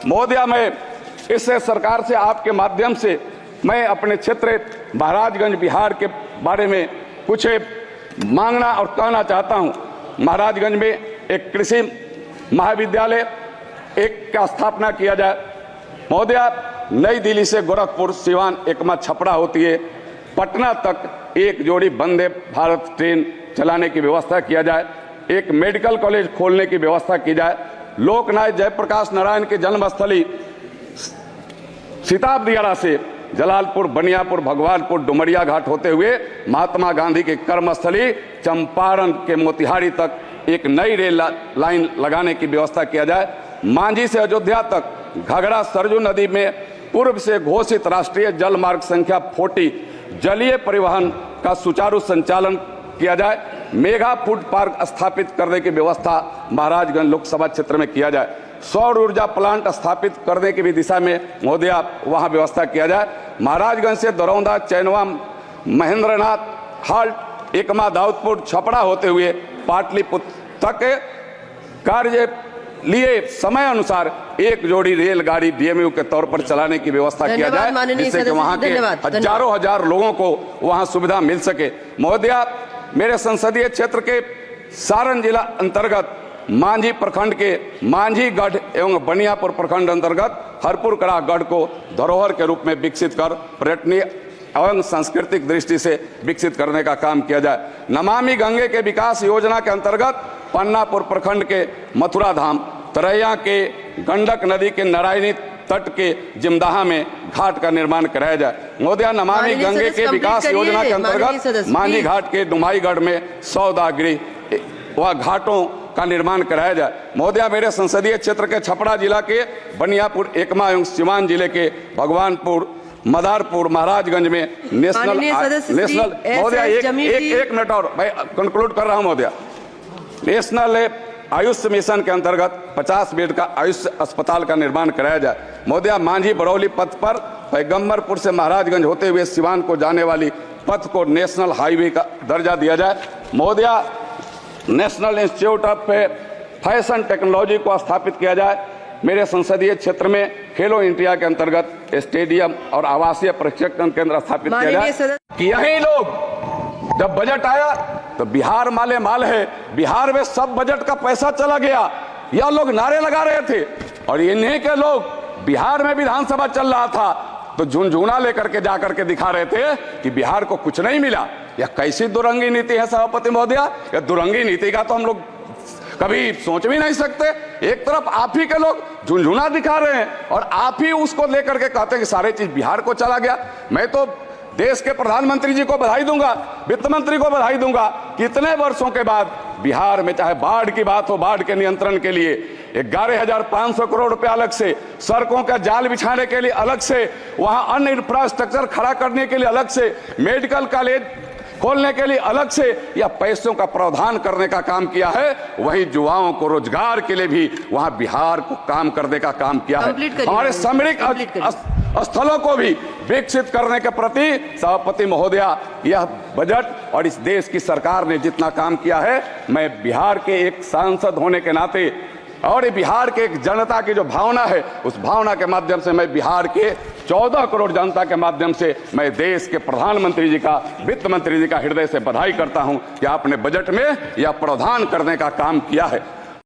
महोदया, मैं इस सरकार से आपके माध्यम से मैं अपने क्षेत्र महाराजगंज बिहार के बारे में कुछ मांगना और कहना चाहता हूं। महाराजगंज में एक कृषि महाविद्यालय का स्थापना किया जाए। महोदया, नई दिल्ली से गोरखपुर, सिवान, एकमा, छपरा होती है पटना तक एक जोड़ी वंदे भारत ट्रेन चलाने की व्यवस्था किया जाए। एक मेडिकल कॉलेज खोलने की व्यवस्था की जाए। लोकनायक जयप्रकाश नारायण की जन्मस्थली सीताबदियारा से जलालपुर, बनियापुर, भगवानपुर, डुमरिया घाट होते हुए महात्मा गांधी की कर्मस्थली चंपारण के मोतिहारी तक एक नई रेल लाइन लगाने की व्यवस्था किया जाए। मांझी से अयोध्या तक घाघरा सरजू नदी में पूर्व से घोषित राष्ट्रीय जल मार्ग संख्या 40 जलीय परिवहन का सुचारू संचालन किया जाए। मेगा फूड पार्क स्थापित करने की व्यवस्था महाराजगंज लोकसभा क्षेत्र में किया जाए। सौर ऊर्जा प्लांट स्थापित करने की भी दिशा में महोदया वहां व्यवस्था किया जाए। महाराजगंज से दरौंदा, चैनवा, महेंद्रनाथ, हाल्ट, एकमा, दाऊदपुर, छपरा होते हुए पाटलिपुत्र तक कार्य लिए समय अनुसार एक जोड़ी रेलगाड़ी डीएमयू के तौर पर चलाने की व्यवस्था किया जाए, जिससे कि वहां के हजारों हजार लोगों को वहां सुविधा मिल सके। महोदया, मेरे संसदीय क्षेत्र के सारण जिला अंतर्गत मांझी प्रखंड के मांझी गढ़ एवं बनियापुर प्रखंड अंतर्गत हरपुर कड़ा गढ़ को धरोहर के रूप में विकसित कर पर्यटनीय एवं सांस्कृतिक दृष्टि से विकसित करने का काम किया जाए। नमामि गंगे के विकास योजना के अंतर्गत पन्नापुर प्रखंड के मथुरा धाम, तरैया के गंडक नदी के नारायणी तट के जिमदाहा में घाट का निर्माण कराया जाए। महोदया, नमामि गंगे के विकास योजना के अंतर्गत मांझी घाट के डुमाईगढ़ में सौदागृह व घाटों का निर्माण कराया जाए। महोदया, मेरे संसदीय क्षेत्र के छपरा जिला के बनियापुर, एकमा एवं सिवान जिले के भगवानपुर, मदारपुर, महाराजगंज में नेशनल महोदया एक मिनट और मैं कंक्लूड कर रहा हूं। महोदया, नेशनल आयुष मिशन के अंतर्गत 50 बेड का आयुष अस्पताल का निर्माण कराया जाए। महोदया, मांझी बरौली पथ पर पैगंबरपुर से महाराजगंज होते हुए सिवान को जाने वाली पथ को नेशनल हाईवे का दर्जा दिया जाए। महोदया, national institute of fashion technology को स्थापित किया जाए। मेरे संसदीय क्षेत्र में खेलो इंडिया के अंतर्गत स्टेडियम और आवासीय प्रशिक्षण केंद्र स्थापित किया जाए कि यही लोग जब बजट आया तो बिहार माले माल है, बिहार में सब बजट का पैसा चला गया, यह लोग नारे लगा रहे थे और इन्हीं के लोग बिहार में विधानसभा चल रहा था तो झुनझुना लेकर के जाकर के दिखा रहे थे कि बिहार को कुछ नहीं मिला। यह कैसी दुरंगी नीति है सभापति महोदया? यह दुरंगी नीति का तो हम लोग कभी सोच भी नहीं सकते। एक तरफ आप ही के लोग झुनझुना दिखा रहे हैं और आप ही उसको लेकर के कहते हैं कि सारे चीज बिहार को चला गया। मैं तो देश के प्रधानमंत्री जी को बधाई दूंगा, वित्त मंत्री को बधाई दूंगा। कितने वर्षों के बाद बिहार में चाहे बाढ़ की बात हो, बाढ़ के नियंत्रण के लिए 11,500 करोड़ रुपए अलग से, सड़कों का जाल बिछाने के लिए अलग से, वहां अन्य इंफ्रास्ट्रक्चर खड़ा करने के लिए अलग से, मेडिकल कॉलेज खोलने के लिए अलग से या पैसों का प्रावधान करने का काम किया है। वहीं युवाओं को रोजगार के लिए भी वहां बिहार को काम करने का काम किया है। हमारे सामरिक स्थलों को भी विकसित करने के प्रति सभापति महोदया यह बजट और इस देश की सरकार ने जितना काम किया है, मैं बिहार के एक सांसद होने के नाते और बिहार के एक जनता की जो भावना है, उस भावना के माध्यम से मैं बिहार के 14 करोड़ जनता के माध्यम से मैं देश के प्रधानमंत्री जी का, वित्त मंत्री जी का हृदय से बधाई करता हूं कि आपने बजट में यह प्रावधान करने का काम किया है।